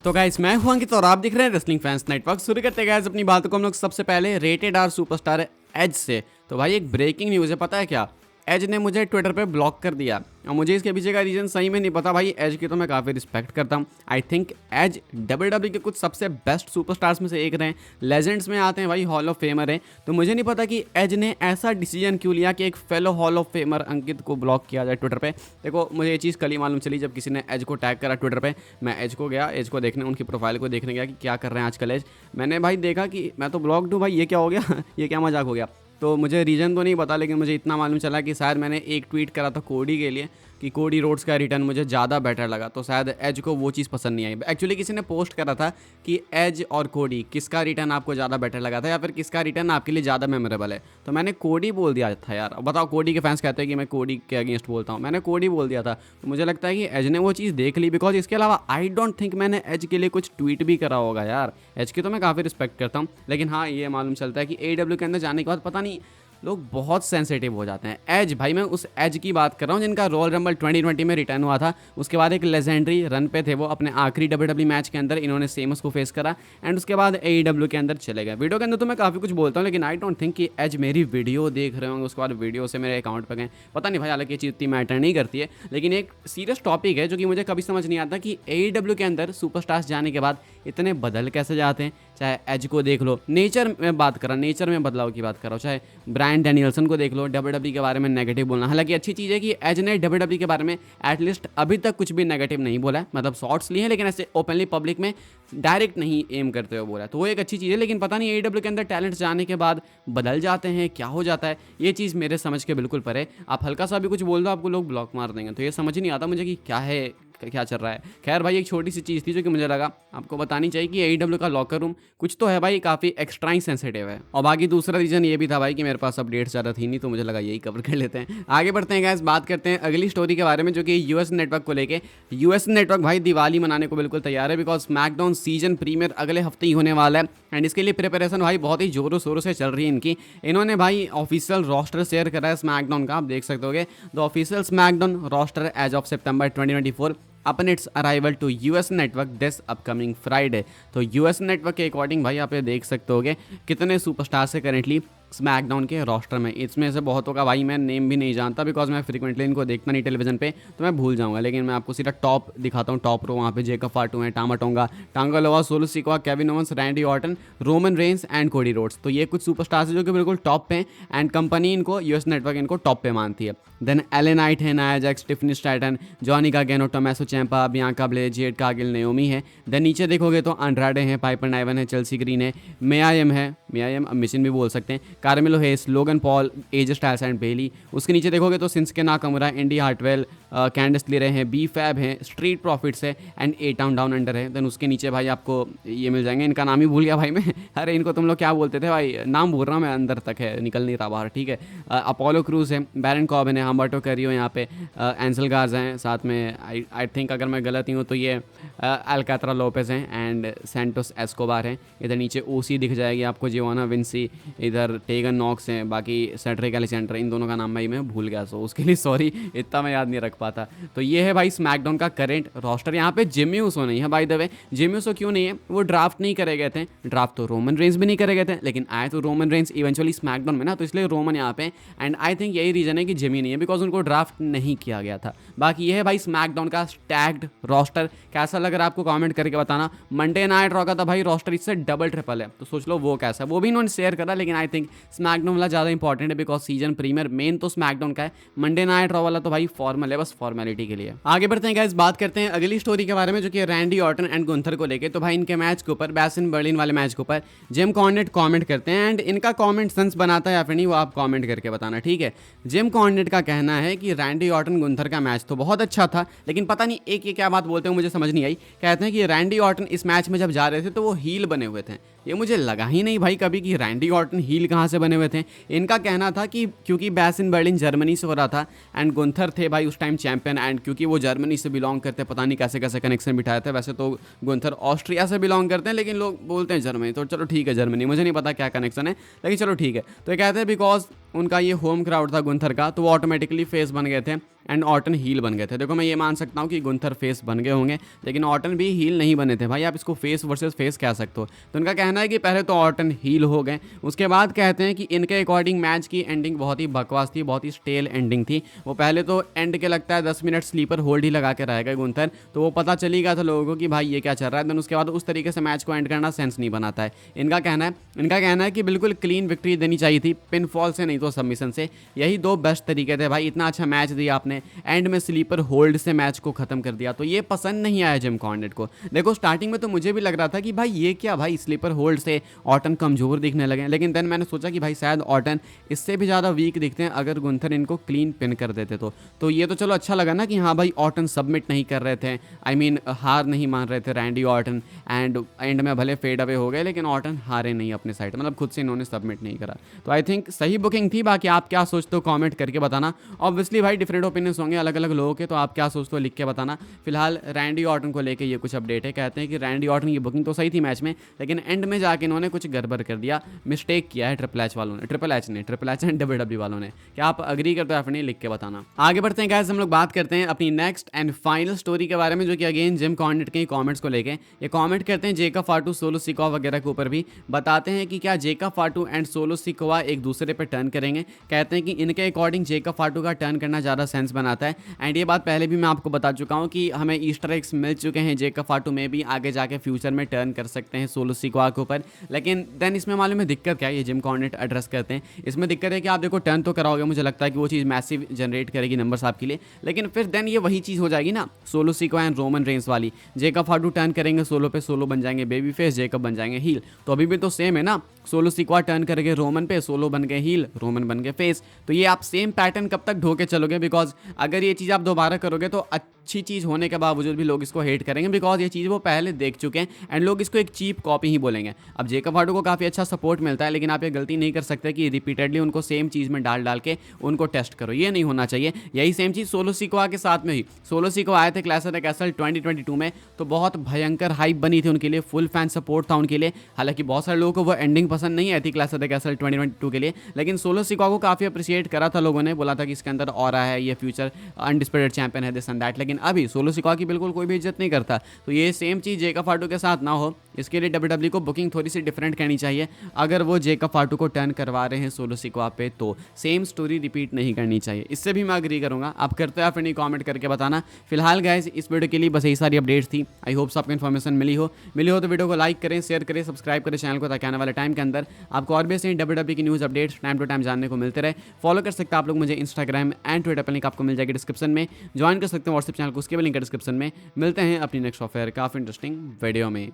तो गाइस मैं हूं अंकित और आप दिख रहे हैं रेसलिंग फैंस नेटवर्क। शुरू करते हैं गाइस अपनी बातों को हम लोग सबसे पहले रेटेड आर सुपरस्टार एज से। तो भाई एक ब्रेकिंग न्यूज़ है, पता है क्या? एज ने मुझे ट्विटर पे ब्लॉक कर दिया और मुझे इसके पीछे का रीज़न सही में नहीं पता। भाई एज की तो मैं काफ़ी रिस्पेक्ट करता हूँ। आई थिंक एज WWE के कुछ सबसे बेस्ट सुपरस्टार्स में से एक रहे, लेजेंड्स में आते हैं भाई, हॉल ऑफ फेमर है। तो मुझे नहीं पता कि एज ने ऐसा डिसीजन क्यों लिया कि एक फेलो हॉल ऑफ फेमर अंकित को ब्लॉक किया जाए ट्विटर पे। देखो मुझे ये चीज़ कल ही मालूम चली जब किसी ने एज को टैग करा ट्विटर पे। मैं एज को गया, एज को देखने, उनकी प्रोफाइल को देखने गया कि क्या कर रहे हैं आजकल एज। मैंने भाई देखा कि मैं तो ब्लॉक्ड हूँ भाई, ये क्या हो गया ये क्या मजाक हो गया। तो मुझे रीज़न तो नहीं पता, लेकिन मुझे इतना मालूम चला कि शायद मैंने एक ट्वीट करा था कोडी के लिए कि कोडी रोड्स का रिटर्न मुझे ज़्यादा बेटर लगा, तो शायद एज को वो चीज़ पसंद नहीं आई। एक्चुअली किसी ने पोस्ट करा था कि एज और कोडी किसका रिटर्न आपको ज़्यादा बेटर लगा था या फिर किसका रिटर्न आपके लिए ज़्यादा मेमोरेबल है। तो मैंने कोडी बोल दिया था यार। अब बताओ, कोडी के फैंस कहते हैं कि मैं कोडी के अगेंस्ट बोलता हूँ, मैंने कोडी बोल दिया था। तो मुझे लगता है कि एज ने वो चीज़ देख ली, बिकॉज इसके अलावा आई डोंट थिंक मैंने एज के लिए कुछ ट्वीट भी करा होगा यार। एज की तो मैं काफ़ी रिस्पेक्ट करता हूँ, लेकिन हाँ ये मालूम चलता है कि AEW के अंदर जाने के बाद पता नहीं लोग बहुत सेंसिटिव हो जाते हैं। एज भाई, मैं उस एज की बात कर रहा हूँ जिनका रॉयल रंबल 2020 में रिटर्न हुआ था। उसके बाद एक लेजेंडरी रन पे थे वो, अपने आखिरी WWE मैच के अंदर इन्होंने सेमस को फेस करा एंड उसके बाद AEW के अंदर चले गए। वीडियो के अंदर तो मैं काफ़ी कुछ बोलता हूँ, लेकिन आई डोंट थिंक कि एज मेरी वीडियो देख रहे होंगे उसके बाद वीडियो से मेरे अकाउंट पर गए, पता नहीं भाई। हालांकि ये चीज़ इतनी मैटर नहीं करती है, लेकिन एक सीरियस टॉपिक है जो कि मुझे कभी समझ नहीं आता कि AEW के अंदर सुपरस्टार्स जाने के बाद इतने बदल कैसे जाते हैं। चाहे एज को देख लो, नेचर में बात कर रहा, नेचर में बदलाव की बात कर रहा हूँ, चाहे ब्रायन डैनियल्सन को देख लो, WWE के बारे में नेगेटिव बोलना। हालांकि अच्छी चीज़ है कि एज ने WWE के बारे में एटलीस्ट अभी तक कुछ भी नेगेटिव नहीं बोला है, मतलब शॉर्ट्स लिए हैं लेकिन ऐसे ओपनली पब्लिक में डायरेक्ट नहीं एम करते हुए बोला है, तो वो एक अच्छी चीज़ है। लेकिन पता नहीं AEW के अंदर टैलेंट्स जाने के बाद बदल जाते हैं, क्या हो जाता है, ये चीज़ मेरे समझ के बिल्कुल परे। आप हल्का सा भी कुछ बोल दो आपको लोग ब्लॉक मार देंगे, तो ये समझ नहीं आता मुझे कि क्या है, क्या चल रहा है। खैर भाई, एक छोटी सी चीज़ थी जो कि मुझे लगा आपको बतानी चाहिए कि AEW का लॉकर रूम कुछ तो है भाई, काफ़ी एक्स्ट्रा ही सेंसिटिव है। और बाकी दूसरा रीज़न ये भी था भाई कि मेरे पास अपडेट्स ज़्यादा थी नहीं, तो मुझे लगा यही कवर कर लेते हैं। आगे बढ़ते हैं गाइस, बात करते हैं अगली स्टोरी के बारे में जो कि US नेटवर्क को लेके। US नेटवर्क भाई दिवाली मनाने को बिल्कुल तैयार है, बिकॉज स्मैकडाउन सीजन प्रीमियर अगले हफ्ते ही होने वाला है एंड इसके लिए प्रिपरेशन भाई बहुत ही जोरों शोरों से चल रही है इनकी। इन्होंने भाई ऑफिशियल रोस्टर शेयर करा है स्मैकडाउन का, आप देख सकते हो। The official SmackDown roster as of September 2024 upon its arrival to US network this upcoming Friday. तो US नेटवर्क के अकॉर्डिंग भाई आप ये देख सकते होगे कितने सुपरस्टार्स है करेंटली स्मैकडाउन के रोस्टर में। इसमें से बहुतों का भाई मैं नेम भी नहीं जानता, बिकॉज मैं फ्रीक्वेंटली इनको देखता नहीं टेलीविजन पे, तो मैं भूल जाऊंगा। लेकिन मैं आपको सीधा टॉप दिखाता हूँ। टॉप रो वहाँ पे जेकब फाटू है, Tama Tonga, Tanga Loa, Solo Sikoa, Kevin Owens, Randy Orton, Roman Reigns and Cody Rhodes. तो ये कुछ सुपरस्टार्स है जो कि बिल्कुल टॉप पे हैं एंड कंपनी इनको US नेटवर्क इनको टॉप पे मानती है। देन एले नाइट है, Nia Jax, Tiffany Stratton, Johnny Gargano, Tommaso Ciampa, Bianca Belair, Jade Cargill, Naomi है। देन नीचे देखोगे तो अंड्राडे है, पाइपर नाइवन है, चेल्सी ग्रीन है, मेआईएम है, मेआईएम मिशन भी बोल सकते हैं, Carmelo Hayes, Logan Paul, AJ Styles and Bayley. उसके नीचे देखोगे तो सिंसके नाकामुरा, इंडी हार्टवेल, कैंडिस लिरे हैं, बी फैब है, स्ट्रीट प्रॉफिट्स है and A town down under है। देन उसके नीचे भाई आपको ये मिल जाएंगे, इनका नाम ही भूल गया भाई मैं अरे इनको तुम लोग क्या बोलते थे भाई, नाम भूल रहा हूँ मैं, अंदर तक है, निकल नहीं रहा बाहर, ठीक है। अपोलो क्रूज है, बैरन कॉबिन है, हम्बर्टो कैरियो यहाँ पे, एंसल गार्ज हैं साथ में। आई थिंक अगर मैं गलत ही हूँ तो ये अल्कात्रा लोपेज हैं एंड सेंटोस एस्कोबार हैं। इधर नीचे OC दिख जाएगी आपको, जिवाना विंसी, इधर टेगन नॉक्स हैं, बाकी सेड्रिक एलेक्जेंडर, इन दोनों का नाम भाई मैं भूल गया, सो उसके लिए सॉरी, इतना मैं याद नहीं रख पाता। तो ये है भाई स्मैकडाउन का करेंट रोस्टर। यहाँ पे जिमी ऊसो नहीं है by the way. Jimmy Uso क्यों नहीं है? वो ड्राफ्ट नहीं करे गए थे, ड्राफ्ट तो रोमन रेंस भी नहीं करे गए थे, लेकिन आए तो रोमन रेंस इवेंचुअली स्मैकडाउन में ना, तो इसलिए रोमन यहाँ पे। एंड आई थिंक यही रीजन है कि जिमी नहीं है, बिकॉज उनको ड्राफ्ट नहीं किया गया था। बाकी ये है भाई स्मैकडाउन का स्टैग्ड रोस्टर। कैसा लग रहा है आपको कमेंट करके बताना। मंडे नाइट रॉ का था भाई रोस्टर इससे डबल ट्रिपल है, तो सोच लो वो कैसा है। वो भी इन्होंने शेयर करा, लेकिन आई थिंक स्मैकडाउन वाला ज़्यादा इंपॉर्टेंट है, बिकॉज सीजन प्रीमियर मेन तो स्मैकडाउन का है। मंडे नाइट रॉ वाला तो भाई फॉर्मल है, बस फॉर्मेलिटी के लिए। आगे बढ़ते हैं गाइस, बात करते हैं अगली स्टोरी के बारे में जो कि रैंडी ऑर्टन एंड गुंथर को लेके। तो भाई इनके मैच के ऊपर, बैसिन बर्लिन वाले मैच के ऊपर जिम कॉर्नेट कमेंट करते हैं एंड इनका कमेंट सेंस बनाता है या फिर नहीं, वो आप कमेंट करके बताना, ठीक है। जिम कॉर्नेट का कहना है कि रैंडी ऑर्टन गुंथर का मैच तो बहुत अच्छा था, लेकिन पता नहीं एक ये क्या बात बोलते हैं मुझे समझ नहीं आई। कहते हैं कि रैंडी ऑर्टन इस मैच में जब जा रहे थे तो वो हील बने हुए थे। ये मुझे लगा ही नहीं भाई कभी कि रैंडी ऑर्टन हील कहाँ से बने हुए थे। इनका कहना था कि क्योंकि बैसिन बर्लिन जर्मनी से हो रहा था एंड गुंथर थे भाई उस टाइम चैंपियन, एंड क्योंकि वो जर्मनी से बिलोंग करते हैं, पता नहीं कैसे कैसे कनेक्शन बिठाए थे। वैसे तो गुंथर ऑस्ट्रिया से बिलोंग करते हैं, लेकिन लोग बोलते हैं जर्मनी, तो चलो ठीक है जर्मनी, मुझे नहीं पता क्या कनेक्शन है, लेकिन चलो ठीक है। तो ये कहते हैं बिकॉज उनका ये होम क्राउड था गुंथर का, तो वो ऑटोमेटिकली फेस बन गए थे एंड ऑर्टन हील बन गए थे। देखो मैं ये मान सकता हूँ कि गुंथर फेस बन गए होंगे, लेकिन ऑर्टन भी हील नहीं बने थे भाई, आप इसको फेस वर्सेस फेस कह सकते हो। तो उनका कहना है कि पहले तो ऑर्टन हील हो गए, उसके बाद कहते हैं कि इनके अकॉर्डिंग मैच की एंडिंग बहुत ही बकवास थी, बहुत ही स्टेल एंडिंग थी। वो पहले तो एंड के लगता है 10 मिनट स्लीपर होल्ड ही लगा के रहेगा गुंथर, तो वो पता चली गया था लोगों को कि भाई ये क्या चल रहा है। देन उसके बाद उस तरीके से मैच को एंड करना सेंस नहीं बनाता है। इनका कहना है कि बिल्कुल क्लीन विक्ट्री देनी चाहिए थी, पिन फॉल से नहीं तो सबमिशन से, यही दो बेस्ट तरीके थे भाई। इतना अच्छा मैच दिया आपने, एंड में स्लीपर होल्ड से मैच को खत्म कर दिया, तो ये पसंद नहीं आया जिम कॉर्नेट को। देखो स्टार्टिंग में तो मुझे भी लग रहा था कि भाई ये क्या भाई, स्लीपर होल्ड से ऑर्टन कमजोर दिखने लगे, लेकिन देन मैंने सोचा कि भाई शायद ऑर्टन इससे भी ज़्यादा वीक दिखते हैं अगर गुंथर इनको क्लीन पिन कर देते तो ये तो चलो अच्छा लगा ना कि हाँ भाई ऑर्टन सबमिट नहीं कर रहे थे, आई मीन हार नहीं मान रहे थे रैंडी ऑर्टन, एंड में भले फेड अवे हो गए लेकिन ऑर्टन हारे नहीं अपने साइड, मतलब खुद से इन्होंने सबमिट नहीं करा। तो आई थिंक सही बुकिंग थी। बाकी आप क्या सोचते हो कमेंट करके बताना। ऑब्वियसली भाई डिफरेंट ओपिनियंस होंगे अलग अलग लोगों के, तो आप क्या सोचते हो लिख के बताना। फिलहाल रैंडी ऑर्टन को लेके ये कुछ अपडेट है, कहते हैं कि रैंडी ऑर्टन की बुकिंग तो सही थी मैच में, लेकिन एंड में जाके इन्होंने कुछ गड़बड़ कर दिया, मिस्टेक किया है ट्रिपल एच वालों ने, ट्रिपल एच एंड डब्ल्यूडब्ल्यू वालों ने। क्या आप अग्री करते हो या नहीं, लिख के बताना। आगे बढ़ते हैं गाइस, हम लोग बात करते हैं अपनी नेक्स्ट एंड फाइनल स्टोरी के बारे में, जो कि अगेन जिम कॉर्नेट के कमेंट्स को लेके ये कमेंट करते हैं जेका फाटू सोलो सिकोवा वगैरह के ऊपर भी, बताते हैं कि क्या जेका फाटू एंड सोलो सिकोवा एक दूसरे पे टर्न करेंगे। कहते हैं कि इनके अकॉर्डिंग जेका फाटू का टर्न करना ज़्यादा सेंस बनाता है, एंड ये बात पहले भी मैं आपको बता चुका हूँ कि हमें ईस्टर एग्स मिल चुके हैं, जेका फाटू में भी आगे जाके फ्यूचर में टर्न कर सकते हैं सोलो सिकोवा के ऊपर। लेकिन देन इसमें मालूम है दिक्कत क्या है, ये जिम कॉर्नेट एड्रेस करते हैं, इसमें दिक्कत है कि आप देखो टर्न तो कराओगे, मुझे लगता है कि वो चीज़ मैसिव जनरेट करेगी नंबर्स आपके लिए, लेकिन फिर देन ये वही चीज़ हो जाएगी ना solo Sikoa and Roman Reigns वाली, जेका फाटू टर्न करेंगे सोलो पे, सोलो बन जाएंगे बेबी फेस, जेकब बन जाएंगे हील। तो अभी भी तो सेम है ना, सोलो सिकोवा टर्न करेंगे रोमन पे, सोलो बन गए हील, रोमन बन गए फेस। तो ये आप सेम पैटर्न कब तक ढो के चलोगे, बिकॉज अगर ये चीज़ आप दोबारा करोगे तो अच्छी चीज़ होने के बावजूद भी लोग इसको हेट करेंगे, बिकॉज ये चीज़ वो पहले देख चुके हैं एंड लोग इसको एक चीप कॉपी ही बोलेंगे। अब जेकब फाटू को काफ़ी अच्छा सपोर्ट मिलता है, लेकिन आप ये गलती नहीं कर सकते कि रिपीटेडली उनको सेम चीज़ में डाल के उनको टेस्ट करो, ये नहीं होना चाहिए। यही सेम चीज़ सोलो सिकोवा के साथ में ही, सोलो सिकोवा आए थे क्लैश ऑफ द कैसल 2022 में, तो बहुत भयंकर हाइप बनी थी उनके लिए, फुल फैन सपोर्ट था उनके लिए। हालांकि बहुत सारे लोगों को वो एंडिंग पसंद नहीं आई थी क्लैश ऑफ द कैसल 2022 के लिए, लेकिन सोलो सिकोवा को काफ़ी अप्रिशिएट करा था लोगों ने, बोला था कि इसके अंदर ऑरा है, ये फ्यूचर अनडिस्प्यूटेड चैंपियन है, दिस एंड दैट। लेकिन अभी सोलो सिकोवा की बिल्कुल कोई भी इज्जत नहीं करता। तो ये सेम चीज़ जेका फाटू के साथ ना हो, इसके लिए डब्ल्यूडब्ल्यू को बुकिंग थोड़ी सी डिफरेंट करनी चाहिए। अगर वो जेका फाटू को टर्न करवा रहे हैं सोलो सिकोवा पे, तो सेम स्टोरी रिपीट नहीं करनी चाहिए। इससे भी मैं अग्री करूंगा। आप करते हो या फिर नहीं, कमेंट करके बताना। फिलहाल गाइस इस वीडियो के लिए बस यही सारी अपडेट्स थी। आई होप आपको इन्फॉर्मेशन मिली हो तो वीडियो को लाइक करें, शेयर करें, सब्सक्राइब करें चैनल को, ताकि आने वाले टाइम के अंदर आपको और भी ऐसे डब्ल्यूडब्ल्यू की news updates time to time जानने को मिलते रहे। फॉलो कर सकते हैं आप लोग मुझे इंस्टाग्राम एंड ट्विटर पर, लिंक आपको मिल जाएगी डिस्क्रिप्शन में। ज्वाइन कर सकते हैं व्हाट्सएप चैनल को, उसके भी लिंक है डिस्क्रिप्शन में। मिलते हैं अपनी नेक्स्ट सॉफ्टवेयर काफ़ी इंटरेस्टिंग वीडियो में।